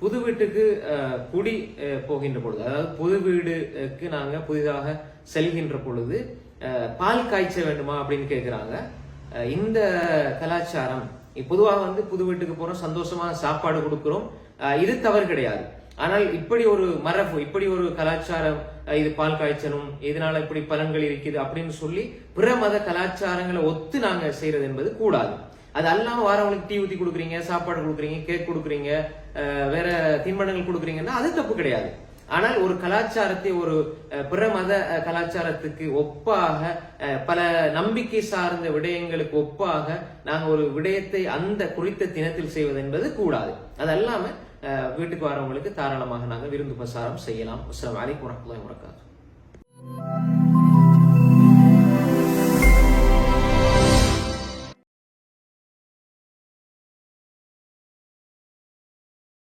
புது வீட்டுக்கு குடி போகின்ற பொழுது, அதாவது புது வீடுக்கு நாங்க புதிதாக செல்கின்ற பொழுது பால் காய்ச்ச வேண்டுமா அப்படின்னு கேட்கிறாங்க. இந்த கலாச்சாரம் பொதுவாக புது வீட்டுக்கு போறோம், சந்தோஷமா சாப்பாடு கொடுக்கிறோம், இது தவறு கிடையாது. ஆனால் இப்படி ஒரு மரபு, இப்படி ஒரு கலாச்சாரம், இது பால் காய்ச்சலும் இதனால இப்படி பலன்கள் இருக்குது அப்படின்னு சொல்லி பிற மத கலாச்சாரங்களை ஒத்து நாங்க செய்யறது என்பது கூடாது. அது அல்லாம வாரவங்களுக்கு டீ ஊத்தி கொடுக்குறீங்க, சாப்பாடு கொடுக்குறீங்க, கேக் கொடுக்குறீங்க, வேற தின்பண்டங்கள் கொடுக்குறீங்கன்னா அது தப்பு கிடையாது. ஆனால் ஒரு கலாச்சாரத்தை ஒரு பிற மத கலாச்சாரத்துக்கு ஒப்பாக, பல நம்பிக்கை சார்ந்த விடயங்களுக்கு ஒப்பாக நாங்க ஒரு விடயத்தை அந்த குறித்த தினத்தில் செய்வது என்பது கூடாது. அது அல்லாம வீட்டுக்கு வரவங்களுக்கு தாராளமாக நாங்க விருந்து பிரசாரம் செய்யலாம். அஸ்ஸலாமு அலைக்கும் வரஹ்மத்துல்லாஹி வபரகாத்துஹு.